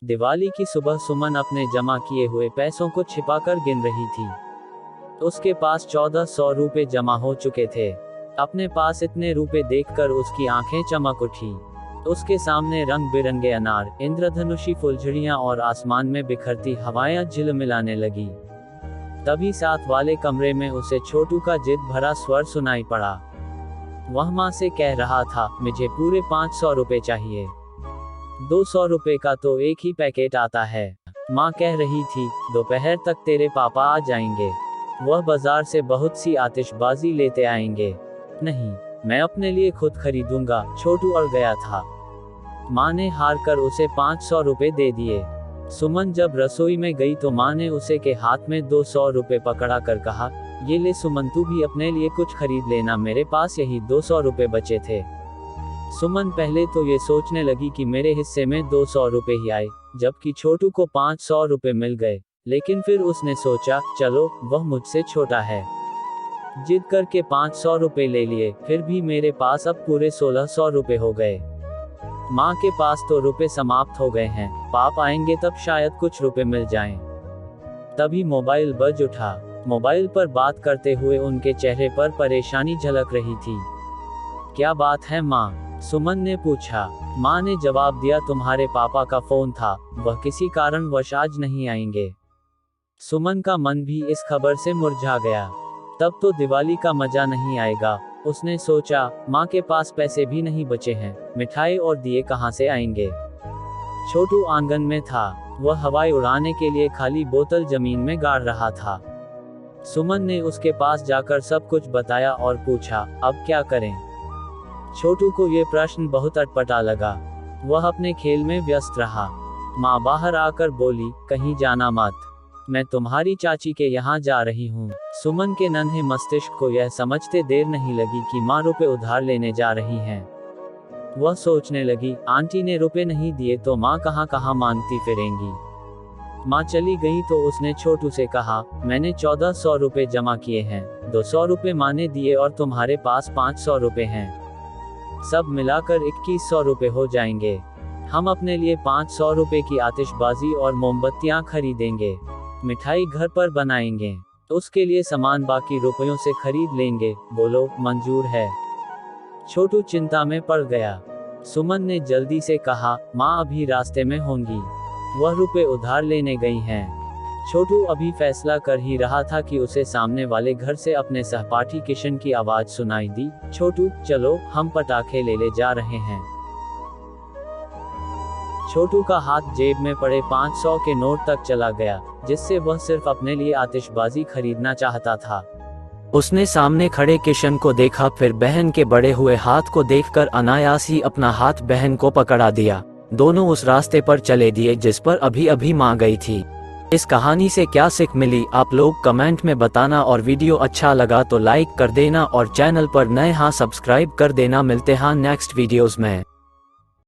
दिवाली की सुबह सुमन अपने जमा किए हुए पैसों को छिपाकर गिन रही थी। उसके पास 1400 रुपए जमा हो चुके थे। अपने पास इतने रुपए देखकर उसकी आंखें चमक उठी। उसके सामने रंग बिरंगे अनार, इंद्रधनुषी फुलझड़ियां और आसमान में बिखरती हवाएं झिलमिलाने लगी। तभी साथ वाले कमरे में उसे छोटू का जिद भरा स्वर सुनाई पड़ा। वह माँ से कह रहा था, मुझे पूरे 500 रुपए चाहिए। 200 रुपए का तो एक ही पैकेट आता है। माँ कह रही थी, दोपहर तक तेरे पापा आ जाएंगे। वह बाजार से बहुत सी आतिशबाजी लेते आएंगे। नहीं, मैं अपने लिए खुद खरीदूंगा। छोटू अड़ गया था। माँ ने हार कर उसे 500 रुपए दे दिए। सुमन जब रसोई में गई तो माँ ने उसे के हाथ में 200 रुपए पकड़ा कर कहा, ये ले सुमन, तू भी अपने लिए कुछ खरीद लेना, मेरे पास यही 200 रुपए बचे थे। सुमन पहले तो ये सोचने लगी कि मेरे हिस्से में 200 रुपए ही आए, जबकि छोटू को 500 रुपए मिल गए। लेकिन फिर उसने सोचा, चलो, वह मुझसे छोटा है। जिद करके 500 रुपए ले लिए। फिर भी मेरे पास अब पूरे 1600 रुपए हो गए। माँ के पास तो रुपए समाप्त हो गए हैं। पाप आएंगे तब शायद कुछ रुपए मिल जाएं। तभी मोबाइल बज उठा। मोबाइल पर बात करते हुए उनके चेहरे पर परेशानी झलक रही थी। क्या बात है माँ? सुमन ने पूछा। माँ ने जवाब दिया, तुम्हारे पापा का फोन था, वह किसी कारणवश आज नहीं आएंगे। सुमन का मन भी इस खबर से मुरझा गया। तब तो दिवाली का मजा नहीं आएगा। उसने सोचा, माँ के पास पैसे भी नहीं बचे हैं, मिठाई और दिए कहाँ से आएंगे। छोटू आंगन में था। वह हवाई उड़ाने के लिए खाली बोतल जमीन में गाड़ रहा था। सुमन ने उसके पास जाकर सब कुछ बताया और पूछा, अब क्या करें? छोटू को ये प्रश्न बहुत अटपटा लगा। वह अपने खेल में व्यस्त रहा। माँ बाहर आकर बोली, कहीं जाना मत, मैं तुम्हारी चाची के यहाँ जा रही हूँ। सुमन के नन्हे मस्तिष्क को यह समझते देर नहीं लगी कि माँ रुपए उधार लेने जा रही हैं। वह सोचने लगी, आंटी ने रुपए नहीं दिए तो माँ कहाँ कहाँ मांगती फिरेंगी। माँ चली गई तो उसने छोटू से कहा, मैंने 1400 रुपए जमा किए हैं, 200 रुपए माँ ने दिए और तुम्हारे पास 500 रुपए हैं। सब मिलाकर 2100 रुपए हो जाएंगे। हम अपने लिए 500 रुपए की आतिशबाजी और मोमबत्तियां खरीदेंगे। मिठाई घर पर बनाएंगे। उसके लिए सामान बाकी रुपयों से खरीद लेंगे। बोलो, मंजूर है? छोटू चिंता में पड़ गया। सुमन ने जल्दी से कहा, माँ अभी रास्ते में होंगी, वह रुपए उधार लेने गई हैं। छोटू अभी फैसला कर ही रहा था कि उसे सामने वाले घर से अपने सहपाठी किशन की आवाज सुनाई दी, छोटू, चलो, हम पटाखे ले जा रहे हैं। छोटू का हाथ जेब में पड़े 500 के नोट तक चला गया, जिससे वह सिर्फ अपने लिए आतिशबाजी खरीदना चाहता था। उसने सामने खड़े किशन को देखा, फिर बहन के बड़े हुए हाथ को देखकर अनायास ही अपना हाथ बहन को पकड़ा दिया। दोनों उस रास्ते पर चले दिए जिस पर अभी अभी माँ गई थी। इस कहानी से क्या सीख मिली, आप लोग कमेंट में बताना, और वीडियो अच्छा लगा तो लाइक कर देना और चैनल पर नए हाँ सब्सक्राइब कर देना। मिलते हैं नेक्स्ट वीडियोस में।